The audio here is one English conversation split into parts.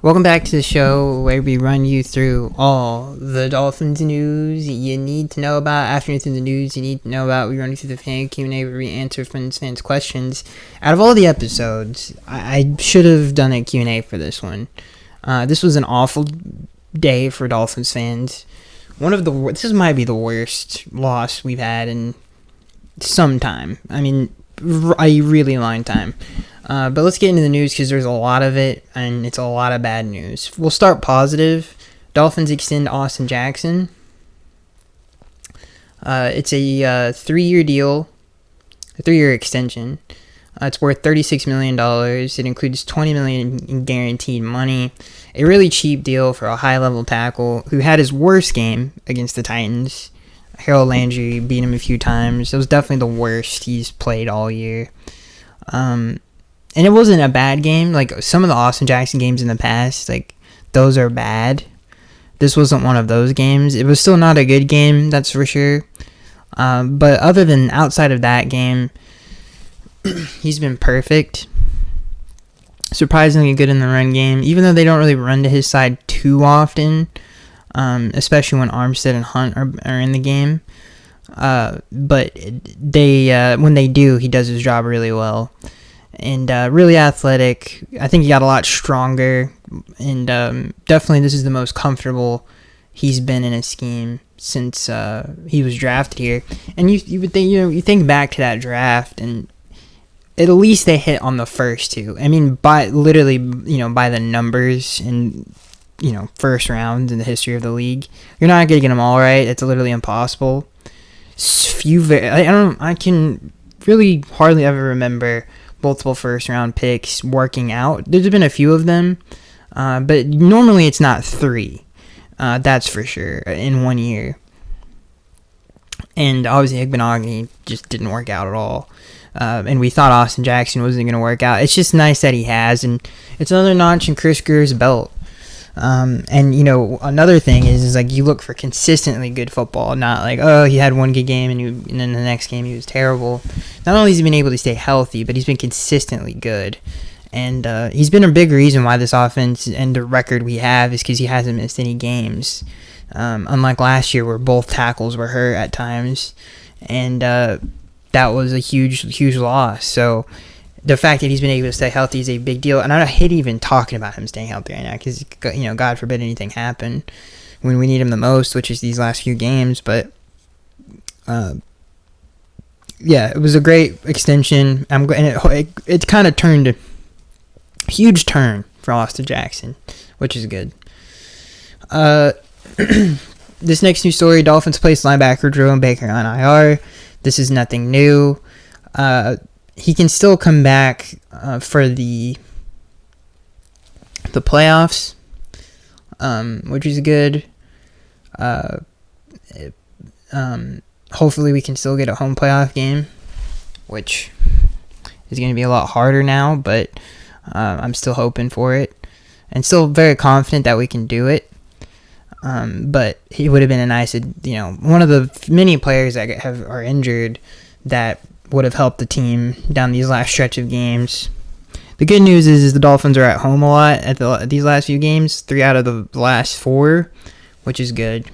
Welcome back to the show where we run you through all the Dolphins news you need to know about. After you through the news you need to know about, we run you through the fan Q&A where we answer fans' questions. Out of all the episodes, I should have done a Q&A for this one. This was an awful day for Dolphins fans. This might be the worst loss we've had in some time. I mean, a really long time. But let's get into the news because there's a lot of it, and it's a lot of bad news. We'll start positive. Dolphins extend Austin Jackson. It's a 3-year deal, a 3-year extension. It's worth $36 million. It includes $20 million in guaranteed money. A really cheap deal for a high-level tackle who had his worst game against the Titans. Harold Landry beat him a few times. It was definitely the worst he's played all year. And it wasn't a bad game. Like, some of the Austin Jackson games in the past, like, those are bad. This wasn't one of those games. It was still not a good game, that's for sure. But other than outside of that game, he's been perfect. Surprisingly good in the run game, even though they don't really run to his side too often, especially when Armstead and Hunt are in the game. But when they do, he does his job really well. And really athletic. I think he got a lot stronger, and definitely this is the most comfortable he's been in a scheme since he was drafted here. And you would think, you think back to that draft, and at least they hit on the first two. I mean, by the numbers and first rounds in the history of the league, you're not gonna get them all right. It's literally impossible. I can really hardly ever remember multiple first round picks working out. There's been a few of them, but normally it's not 3. That's for sure in 1 year. And obviously Igbenogany just didn't work out at all. And we thought Austin Jackson wasn't going to work out. It's just nice that he has, and it's another notch in Chris Greer's belt. And another thing is like, you look for consistently good football, not like, oh, he had one good game and then the next game he was terrible. Not only has he been able to stay healthy, but he's been consistently good. And he's been a big reason why this offense and the record we have is because he hasn't missed any games. Unlike last year where both tackles were hurt at times. And that was a huge loss. So the fact that he's been able to stay healthy is a big deal. And I hate even talking about him staying healthy right now because, God forbid anything happen when we need him the most, which is these last few games. But, yeah, it was a great extension. It kind of turned a huge turn for Austin Jackson, which is good. This next news story, Dolphins placed linebacker Jerome Baker on IR. This is nothing new. He can still come back for the playoffs, which is good. Hopefully we can still get a home playoff game, which is going to be a lot harder now, but I'm still hoping for it and still very confident that we can do it. But he would have been a nice, one of the many players that are injured that would have helped the team down these last stretch of games. The good news is the Dolphins are at home a lot at these last few games, 3 out of the last 4, which is good.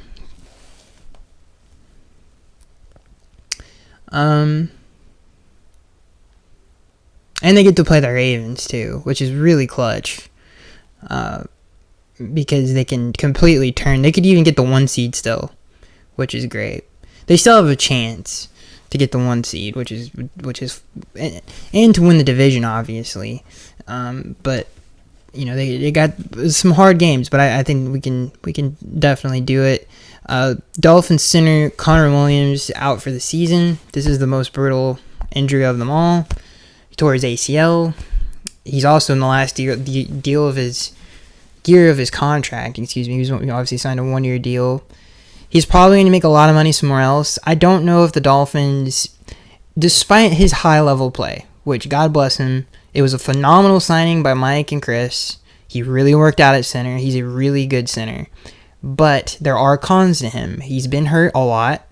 And they get to play the Ravens too, which is really clutch. Because they can completely turn. They could even get the 1 seed still, which is great. They still have a chance to get the 1 seed, which is, and to win the division, obviously. But they got some hard games, but I think we can definitely do it. Dolphins center Connor Williams out for the season. This is the most brutal injury of them all. He tore his ACL. He's also in the last deal of his year of his contract. He obviously signed a 1-year deal. He's probably going to make a lot of money somewhere else. I don't know if the Dolphins, despite his high-level play, which, God bless him, it was a phenomenal signing by Mike and Chris. He really worked out at center. He's a really good center. But there are cons to him. He's been hurt a lot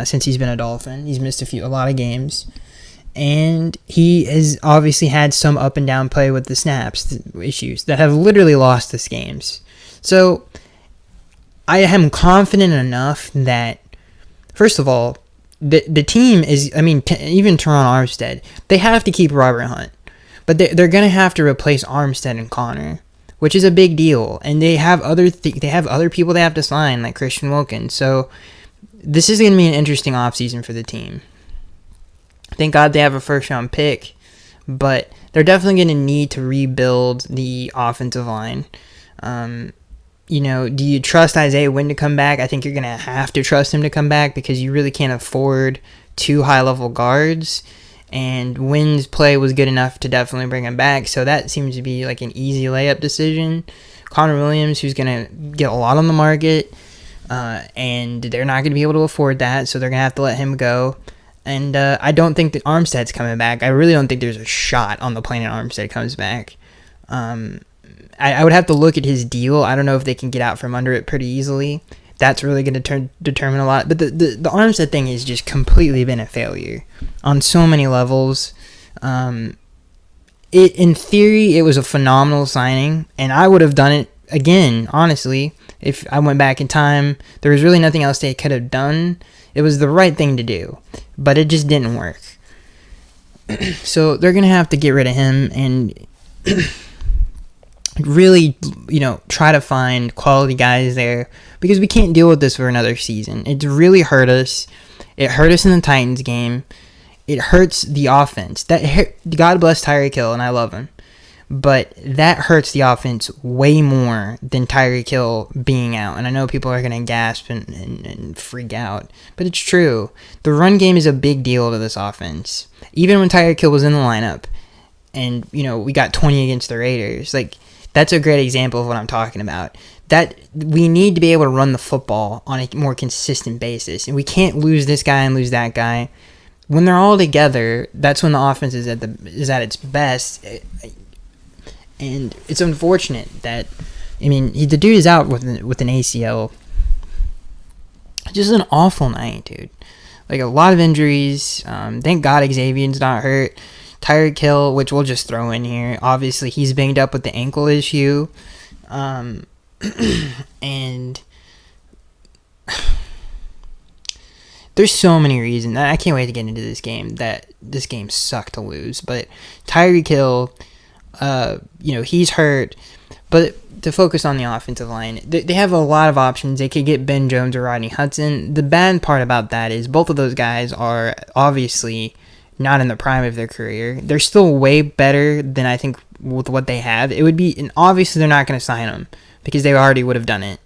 since he's been a Dolphin. He's missed a lot of games. And he has obviously had some up and down play with the snaps issues that have literally lost us games. So I am confident enough that, first of all, the team is, even Teron Armstead, they have to keep Robert Hunt. But they're going to have to replace Armstead and Connor, which is a big deal. And they have other people they have to sign, like Christian Wilkins. So this is going to be an interesting offseason for the team. Thank God they have a first-round pick, but they're definitely going to need to rebuild the offensive line. Do you trust Isaiah Wynn to come back? I think you're going to have to trust him to come back because you really can't afford two high-level guards. And Wynn's play was good enough to definitely bring him back, so that seems to be like an easy layup decision. Connor Williams, who's going to get a lot on the market, and they're not going to be able to afford that, so they're going to have to let him go. And I don't think that Armstead's coming back. I really don't think there's a shot on the planet Armstead comes back. I would have to look at his deal. I don't know if they can get out from under it pretty easily. That's really going to determine a lot. But the Armstead thing has just completely been a failure on so many levels. In theory, it was a phenomenal signing, and I would have done it again, honestly. If I went back in time, there was really nothing else they could have done. It was the right thing to do, but it just didn't work. So they're going to have to get rid of him and really, try to find quality guys there because we can't deal with this for another season. It's really hurt us. It hurt us in the Titans game. It hurts the offense. God bless Tyreek Hill, and I love him. But that hurts the offense way more than Tyreek Hill being out. And I know people are going to gasp and freak out. But it's true. The run game is a big deal to this offense. Even when Tyreek Hill was in the lineup and, we got 20 against the Raiders. That's a great example of what I'm talking about. That we need to be able to run the football on a more consistent basis. And we can't lose this guy and lose that guy. When they're all together, that's when the offense is at its best. And it's unfortunate that, the dude is out with an ACL. Just an awful night, dude. A lot of injuries. Thank God Xavier's not hurt. Tyreek Hill, which we'll just throw in here. Obviously, he's banged up with the ankle issue. And there's so many reasons. I can't wait to get into this game. That this game sucked to lose. But Tyreek Hill... he's hurt, but to focus on the offensive line, they have a lot of options. They could get Ben Jones or Rodney Hudson. The bad part about that is both of those guys are obviously not in the prime of their career. They're still way better than I think with what they have. It would be, and obviously they're not going to sign them because they already would have done it.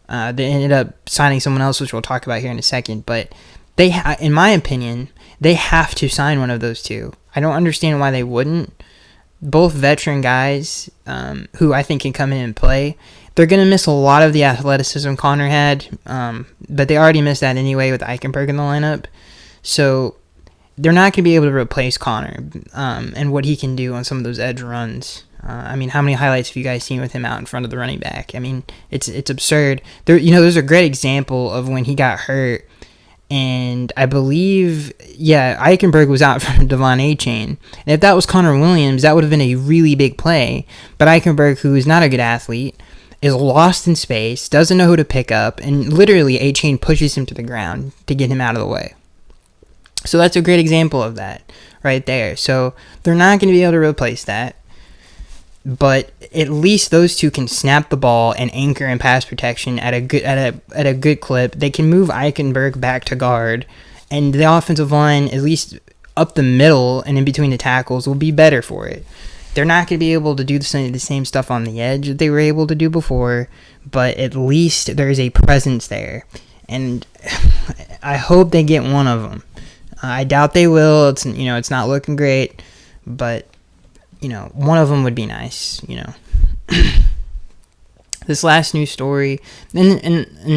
They ended up signing someone else, which we'll talk about here in a second, but in my opinion, they have to sign one of those two. I don't understand why they wouldn't. Both veteran guys who I think can come in and play. They're going to miss a lot of the athleticism Connor had, but they already missed that anyway with Eichenberg in the lineup. So they're not going to be able to replace Connor and what he can do on some of those edge runs. How many highlights have you guys seen with him out in front of the running back? It's absurd. There's a great example of when he got hurt. And I believe, Eichenberg was out from Devon Achane. And if that was Connor Williams, that would have been a really big play. But Eichenberg, who is not a good athlete, is lost in space, doesn't know who to pick up, and literally Achane pushes him to the ground to get him out of the way. So that's a great example of that right there. So they're not going to be able to replace that. But at least those two can snap the ball and anchor in pass protection at a good clip. They can move Eichenberg back to guard, and the offensive line, at least up the middle and in between the tackles, will be better for it. They're not going to be able to do the same stuff on the edge that they were able to do before, but at least there is a presence there, and I hope they get one of them. I doubt they will. It's not looking great, but. One of them would be nice, This last news story, and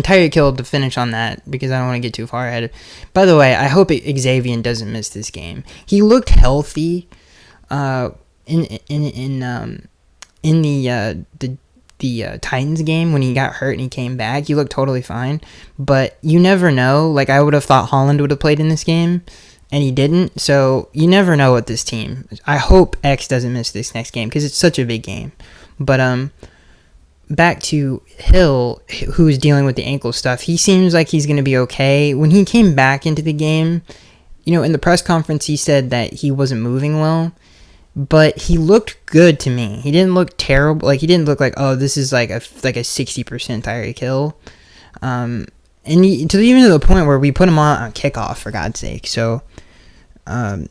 Tyreek Hill to finish on that, because I don't want to get too far ahead. By the way, I hope Xavier doesn't miss this game. He looked healthy in the Titans game when he got hurt and he came back. He looked totally fine, but you never know. I would have thought Holland would have played in this game. and he didn't. So you never know what this team. I hope X doesn't miss this next game because it's such a big game. But back to Hill, who's dealing with the ankle stuff. He seems like he's going to be okay. When he came back into the game, in the press conference, he said that he wasn't moving well, but he looked good to me. He didn't look terrible. Like, he didn't look like, oh, this is like a 60% Tyreek Hill. And even to the point where we put him on kickoff, for God's sake. So, I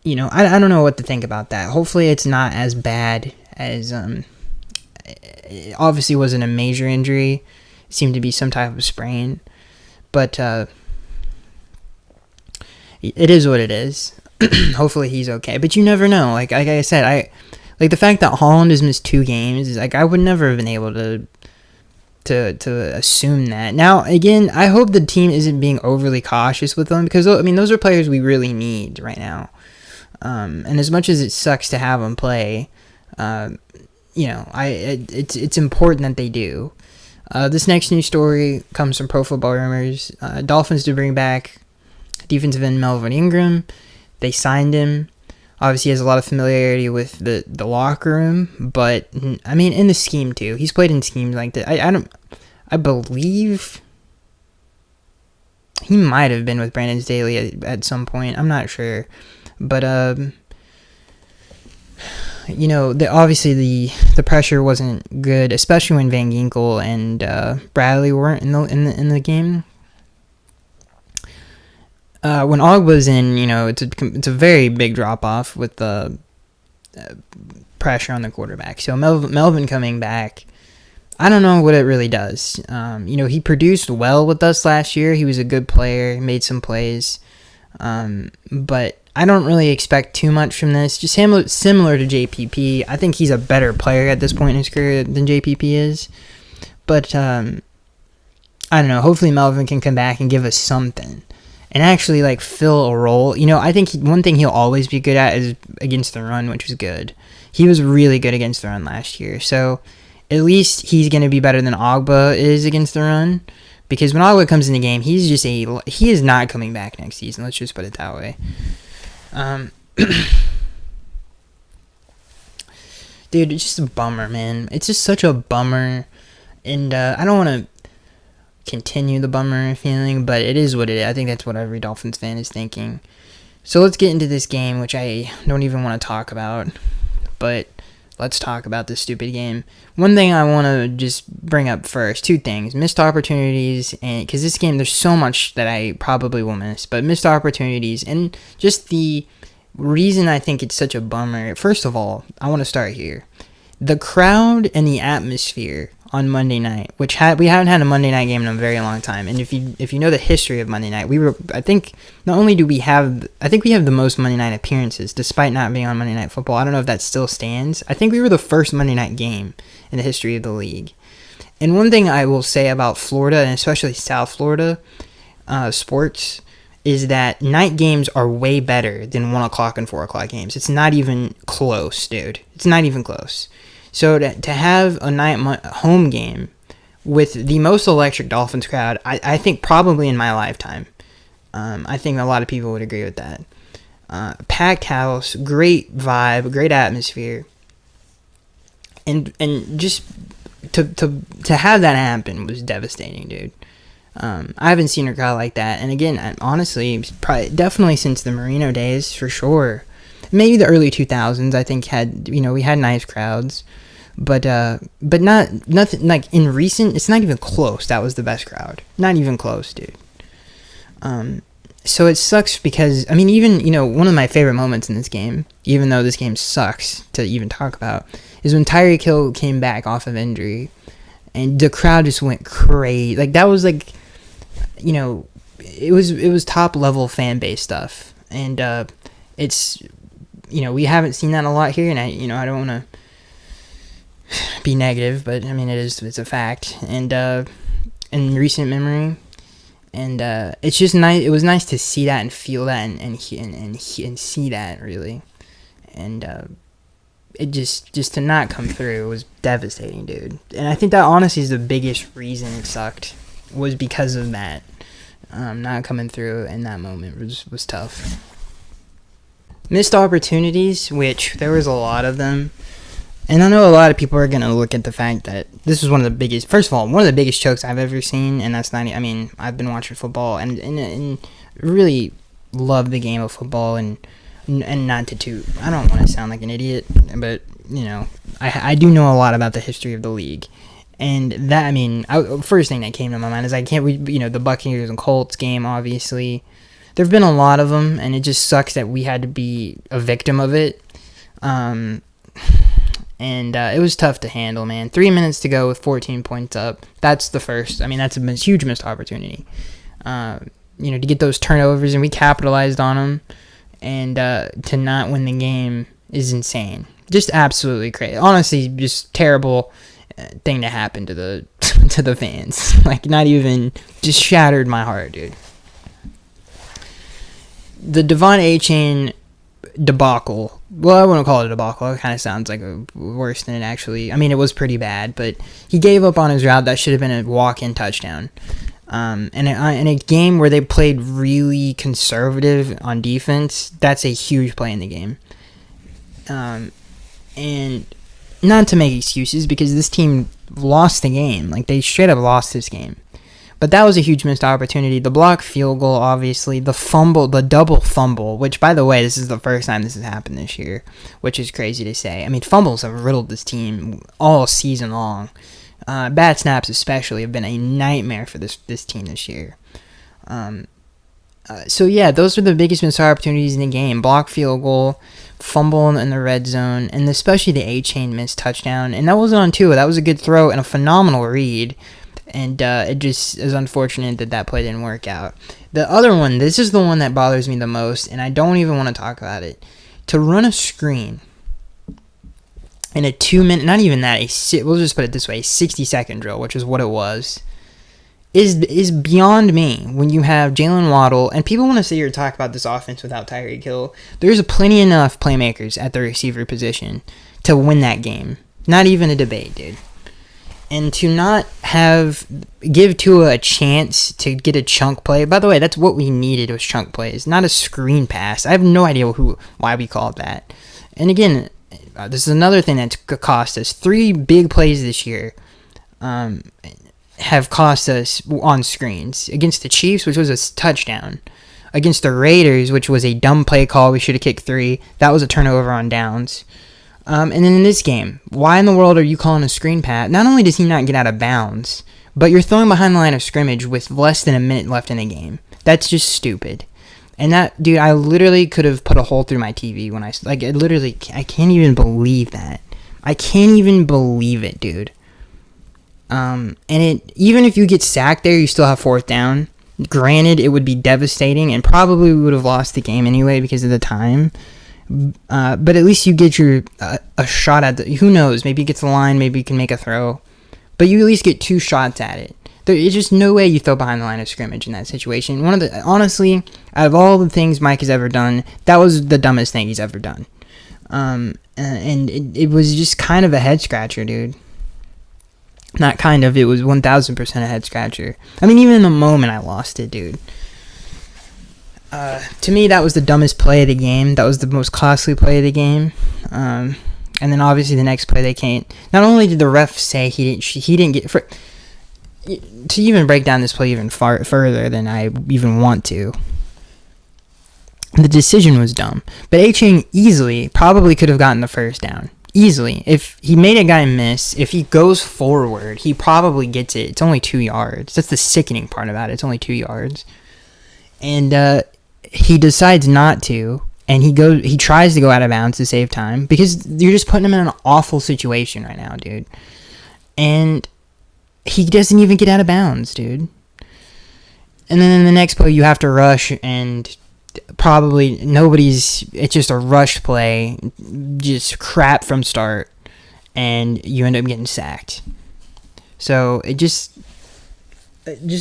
don't know what to think about that. Hopefully it's not as bad as, it obviously wasn't a major injury. It seemed to be some type of sprain. But, it is what it is. Hopefully he's okay. But you never know. Like I said, the fact that Holland has missed 2 games is like, I would never have been able to assume that. Now, again, I hope the team isn't being overly cautious with them because, I mean, those are players we really need right now. And as much as it sucks to have them play, it's important that they do. This next news story comes from Pro Football Rumors. Dolphins to bring back defensive end Melvin Ingram. They signed him. Obviously, he has a lot of familiarity with the locker room, but I mean, in the scheme too. He's played in schemes like that. I believe he might have been with Brandon Staley at some point. I'm not sure, but obviously the pressure wasn't good, especially when Van Ginkel and Bradley weren't in the game. When Og was in, it's a very big drop off with the pressure on the quarterback. So Melvin coming back, I don't know what it really does. He produced well with us last year. He was a good player, made some plays, but I don't really expect too much from this. Just similar to JPP. I think he's a better player at this point in his career than JPP is, but I don't know. Hopefully Melvin can come back and give us something. And actually, fill a role. I think one thing he'll always be good at is against the run, which was good. He was really good against the run last year. So, at least he's going to be better than Ogba is against the run. Because when Ogba comes in the game, he is not coming back next season. Let's just put it that way. Dude, it's just a bummer, man. It's just such a bummer. And I don't want to continue the bummer feeling, but it is what it is. I think that's what every Dolphins fan is thinking. So let's get into this game, which I don't even want to talk about, but let's talk about this stupid game. One thing I want to just bring up first, 2 things: missed opportunities, and because this game there's so much that I probably will miss, but missed opportunities and just the reason I think it's such a bummer. First of all, I want to start here. The crowd and the atmosphere on Monday night, which we haven't had a Monday night game in a very long time. And if you know the history of Monday night, I think we have the most Monday night appearances despite not being on Monday Night Football. I don't know if that still stands. I think we were the first Monday night game in the history of the league. And one thing I will say about Florida, and especially South Florida sports, is that night games are way better than 1 o'clock and 4 o'clock games. It's not even close, dude. It's not even close. So to have a night home game with the most electric Dolphins crowd, I think probably in my lifetime. I think a lot of people would agree with that. Packed house, great vibe, great atmosphere. And just to have that happen was devastating, dude. I haven't seen a crowd like that. And again, honestly, definitely since the Marino days, for sure. Maybe the early 2000s, I think we had nice crowds, but nothing like in recent. It's not even close. That was the best crowd. Not even close, dude. So it sucks because even one of my favorite moments in this game, even though this game sucks to even talk about, is when Tyreek Hill came back off of injury, and the crowd just went crazy. Like that was it was top level fan base stuff, and it's. We haven't seen that a lot here, and I don't want to be negative, but it's a fact, and in recent memory, and it's just nice. It was nice to see that and feel that and see that really, and it just to not come through was devastating, dude. And I think that honestly is the biggest reason it sucked was because of that. Not coming through in that moment was tough. Missed opportunities, which there was a lot of them. And I know a lot of people are going to look at the fact that this was one of the biggest, first of all, one of the biggest chokes I've ever seen. And that's not, I mean, I've been watching football and really love the game of football and not to toot. I don't want to sound like an idiot, but, you know, I do know a lot about the history of the league. And that, I mean, first thing that came to my mind is the Buccaneers and Colts game, obviously. There have been a lot of them, and it just sucks that we had to be a victim of it. And it was tough to handle, man. 3 minutes to go with 14 points up. That's the first. I mean, that's a huge missed opportunity. To get those turnovers, and we capitalized on them. And to not win the game is insane. Just absolutely crazy. Honestly, just terrible thing to happen to the to the fans. Like, not even, just shattered my heart, dude. The Devon A-Chain debacle. Well, I wouldn't call it a debacle. It kind of sounds like worse than it actually. I mean, it was pretty bad, but he gave up on his route. That should have been a walk-in touchdown. And in a game where they played really conservative on defense, that's a huge play in the game. And not to make excuses, because this team lost the game. Like, they straight up lost this game. But that was a huge missed opportunity. The blocked field goal, obviously. The fumble, the double fumble, which, by the way, this is the first time this has happened this year, which is crazy to say. I mean, fumbles have riddled this team all season long. Bad snaps especially have been a nightmare for this team this year. So, yeah, those were the biggest missed opportunities in the game. Blocked field goal, fumble in the red zone, and especially the A-Chain missed touchdown. And that wasn't on Tua. That was a good throw and a phenomenal read. And it just is unfortunate that play didn't work out. The other one, this is the one that bothers me the most, and I don't even want to talk about it. To run a screen in a 2-minute, not even that, we'll just put it this way, a 60-second drill, which is what it was, is beyond me when you have Jalen Waddle, and people want to sit here and talk about this offense without Tyreek Hill. There's plenty enough playmakers at the receiver position to win that game. Not even a debate, dude. And to not give Tua a chance to get a chunk play. By the way, that's what we needed, was chunk plays, not a screen pass. I have no idea why we called that. And again, this is another thing that cost us. 3 big plays this year have cost us on screens. Against the Chiefs, which was a touchdown. Against the Raiders, which was a dumb play call. We should have kicked 3. That was a turnover on downs. And then in this game, why in the world are you calling a screen pass? Not only does he not get out of bounds, but you're throwing behind the line of scrimmage with less than a minute left in the game. That's just stupid. And that, dude, I literally could have put a hole through my TV when I can't even believe that. I can't even believe it, dude. And even if you get sacked there, you still have 4th down. Granted, it would be devastating, and probably we would have lost the game anyway because of the time. But at least you get a shot at who knows, maybe it gets the line, maybe you can make a throw, but you at least get 2 shots at it. There's just no way you throw behind the line of scrimmage in that situation. Honestly, out of all the things Mike has ever done, that was the dumbest thing he's ever done. And it was just kind of a head scratcher, dude. Not kind of, it was 1000% a head scratcher. I mean, even in the moment I lost it, dude. To me, that was the dumbest play of the game. That was the most costly play of the game. And then obviously the next play they can't. Not only did the ref say he didn't get to even break down this play even further than I even want to. The decision was dumb, but A-Chain easily probably could have gotten the 1st down. Easily, if he made a guy miss, if he goes forward, he probably gets it. It's only 2 yards. That's the sickening part about it. It's only 2 yards. And he decides not to, and he tries to go out of bounds to save time, because you're just putting him in an awful situation right now, dude. And he doesn't even get out of bounds, dude. And then in the next play, you have to rush, and probably it's just a rush play, just crap from start, and you end up getting sacked. So it just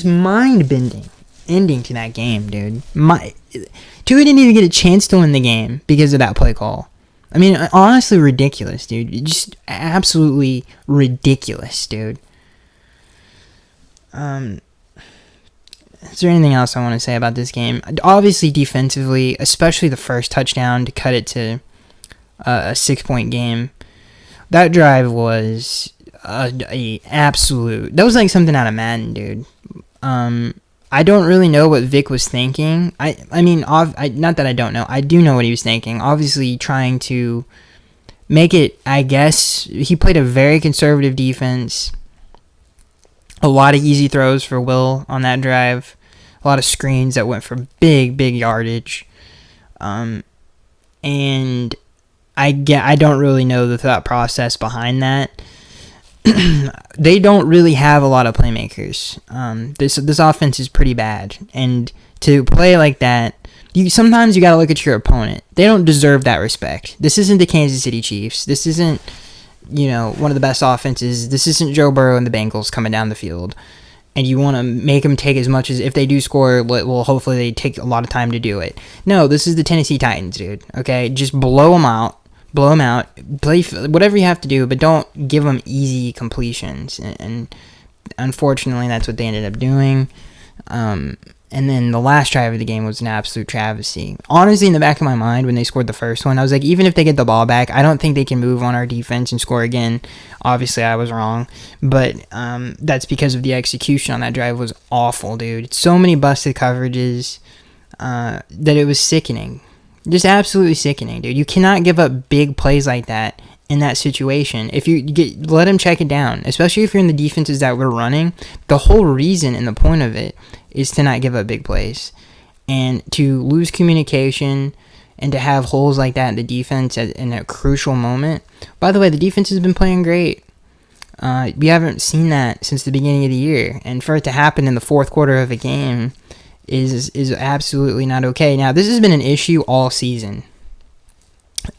mind-bending ending to that game, dude. Tua didn't even get a chance to win the game because of that play call. I mean, honestly ridiculous, dude. Just absolutely ridiculous, dude. Is there anything else I want to say about this game? Obviously, defensively, especially the first touchdown to cut it to a 6-point game. That drive was a absolute. That was like something out of Madden, dude. I don't really know what Vic was thinking. I mean, not that I don't know. I do know what he was thinking. Obviously, trying to make it. I guess he played a very conservative defense. A lot of easy throws for Will on that drive. A lot of screens that went for big yardage. And I don't really know the thought process behind that. They don't really have a lot of playmakers. This offense is pretty bad, and to play like that, sometimes you got to look at your opponent. They don't deserve that respect. This isn't the Kansas City Chiefs. This isn't one of the best offenses. This isn't Joe Burrow and the Bengals coming down the field, and you want to make them take as much as, if they do score, well, hopefully they take a lot of time to do it. No, this is the Tennessee Titans, dude. Okay, just blow them out, play whatever you have to do, but don't give them easy completions. And unfortunately, that's what they ended up doing. And then the last drive of the game was an absolute travesty. Honestly, in the back of my mind, when they scored the first one, I was like, even if they get the ball back, I don't think they can move on our defense and score again. Obviously, I was wrong. But that's because of the execution on that drive was awful, dude. So many busted coverages that it was sickening. Just absolutely sickening, dude. You cannot give up big plays like that in that situation. If let him check it down, especially if you're in the defenses that we're running. The whole reason and the point of it is to not give up big plays, and to lose communication, and to have holes like that in the defense in a crucial moment. By the way, the defense has been playing great. We haven't seen that since the beginning of the year, and for it to happen in the fourth quarter of a game is absolutely not okay. Now, this has been an issue all season,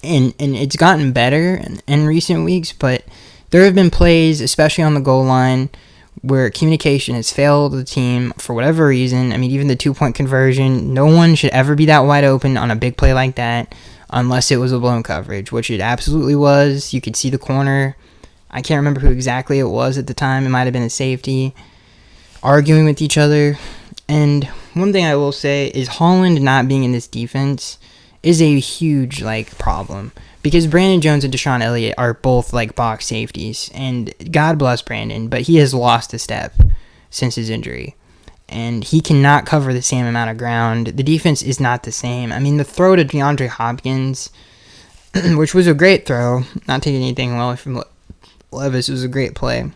and it's gotten better in recent weeks, but there have been plays, especially on the goal line, where communication has failed the team for whatever reason. I mean, even the 2-point conversion, no one should ever be that wide open on a big play like that unless it was a blown coverage, which it absolutely was. You could see the corner. I can't remember who exactly it was at the time. It might have been a safety, arguing with each other. And one thing I will say is Holland not being in this defense is a huge problem, because Brandon Jones and Deshaun Elliott are both box safeties, and God bless Brandon, but he has lost a step since his injury, and he cannot cover the same amount of ground. The defense is not the same. I mean, the throw to DeAndre Hopkins, which was a great throw, not taking anything away from Levis, it was a great play,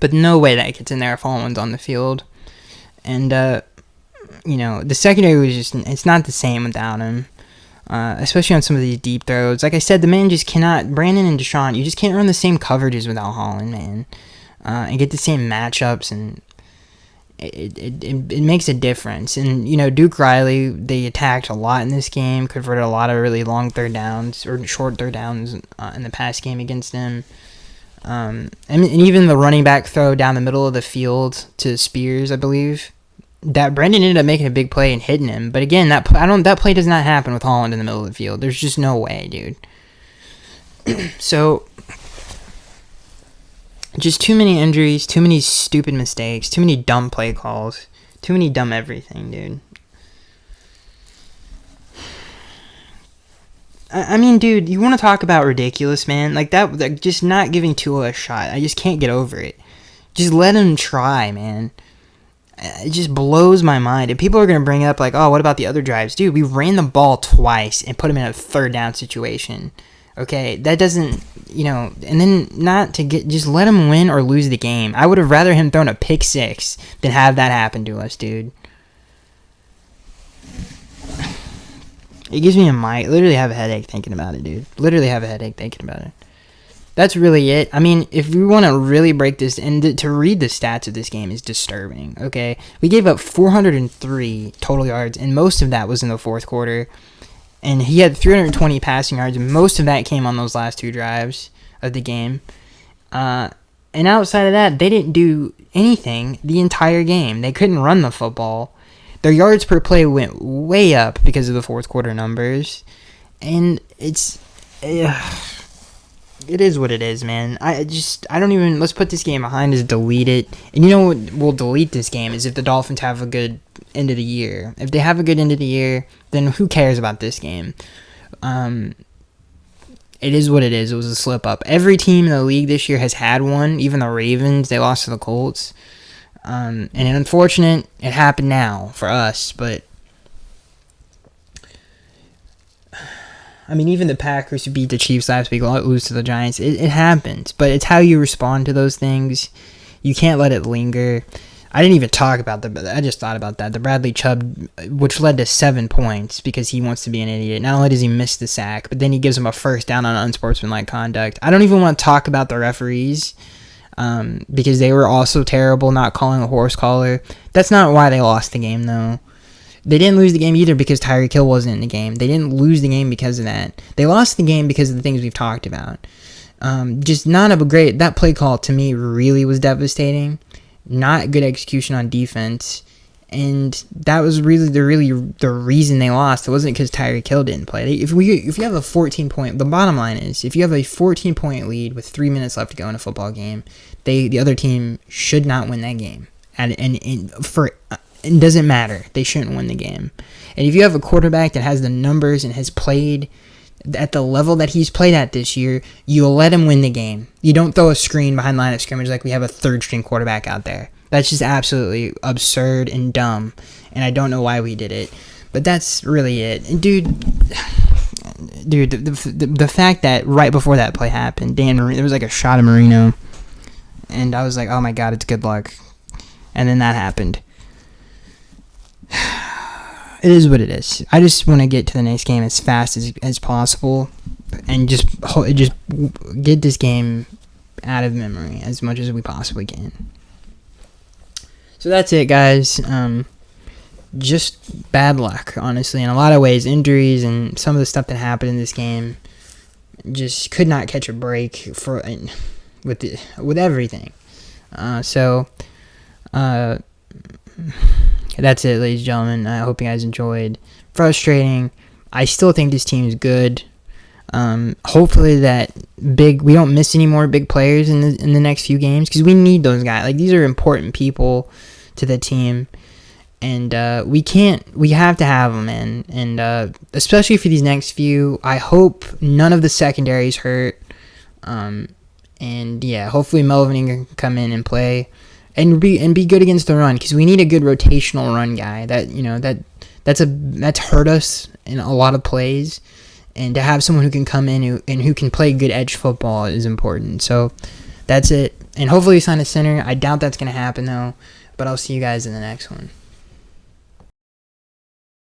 but no way that gets in there if Holland's on the field. And the secondary was it's not the same without him. Especially on some of these deep throws. Like I said, the man just cannot, Brandon and Deshaun, you just can't run the same coverages without Holland, man. And get the same matchups, and it makes a difference. And, Duke Riley, they attacked a lot in this game, converted a lot of really long third downs, or short third downs in the past game against them. And even the running back throw down the middle of the field to Spears, I believe, that Brandon ended up making a big play and hitting him. But again, that play does not happen with Holland in the middle of the field. There's just no way, dude. So, just too many injuries, too many stupid mistakes, too many dumb play calls, too many dumb everything, dude. I mean, dude, you want to talk about ridiculous, man? That just not giving Tua a shot. I just can't get over it. Just let him try, man. It just blows my mind. And people are going to bring up, oh, what about the other drives? Dude, we ran the ball twice and put him in a third down situation. Okay, that doesn't, and then not to just let him win or lose the game. I would have rather him thrown a pick six than have that happen to us, dude. It gives me literally have a headache thinking about it, dude. Literally have a headache thinking about it. That's really it. I mean, if we want to really break this, and to read the stats of this game is disturbing, okay? We gave up 403 total yards, and most of that was in the fourth quarter. And he had 320 passing yards, and most of that came on those last two drives of the game. And outside of that, they didn't do anything the entire game. They couldn't run the football. Their yards per play went way up because of the fourth quarter numbers. And it's it is what it is, man. I don't even, let's put this game behind us, delete it. And you know what will delete this game is if the Dolphins have a good end of the year. If they have a good end of the year, then who cares about this game? It is what it is. It was a slip up. Every team in the league this year has had one. Even the Ravens, they lost to the Colts. And unfortunate, it happened now for us, but I mean, even the Packers who beat the Chiefs last week lose to the Giants. It happens, but it's how you respond to those things. You can't let it linger. I didn't even talk about I just thought about that. The Bradley Chubb, which led to 7 points because he wants to be an idiot. Not only does he miss the sack, but then he gives him a first down on unsportsmanlike conduct. I don't even want to talk about the referees because they were also terrible, not calling a horse collar. That's not why they lost the game, though. They didn't lose the game either because Tyreek Hill wasn't in the game. They didn't lose the game because of that. They lost the game because of the things we've talked about. Just not a great... That play call, to me, really was devastating. Not good execution on defense. And that was really the reason they lost. It wasn't because Tyreek Hill didn't play. If you have a 14-point... The bottom line is, if you have a 14-point lead with 3 minutes left to go in a football game, the other team should not win that game. It doesn't matter. They shouldn't win the game. And if you have a quarterback that has the numbers and has played at the level that he's played at this year, you'll let him win the game. You don't throw a screen behind the line of scrimmage like we have a third-string quarterback out there. That's just absolutely absurd and dumb, and I don't know why we did it. But that's really it. And dude, the fact that right before that play happened, there was like a shot of Marino, and I was like, oh my god, it's good luck. And then that happened. It is what it is. I just want to get to the next game as fast as possible and just get this game out of memory as much as we possibly can. So that's it, guys. Just bad luck, honestly, in a lot of ways. Injuries and some of the stuff that happened in this game just could not catch a break with everything. That's it, ladies and gentlemen. I hope you guys enjoyed. Frustrating. I still think this team is good. Hopefully we don't miss any more big players in the next few games because we need those guys. Like, these are important people to the team, and we have to have them in. And especially for these next few, I hope none of the secondaries hurt. And yeah, hopefully Melvin can come in and play. And be good against the run because we need a good rotational run guy. That's hurt us in a lot of plays, and to have someone who can come in and who can play good edge football is important. So that's it. And hopefully we sign a center. I doubt that's gonna happen though. But I'll see you guys in the next one.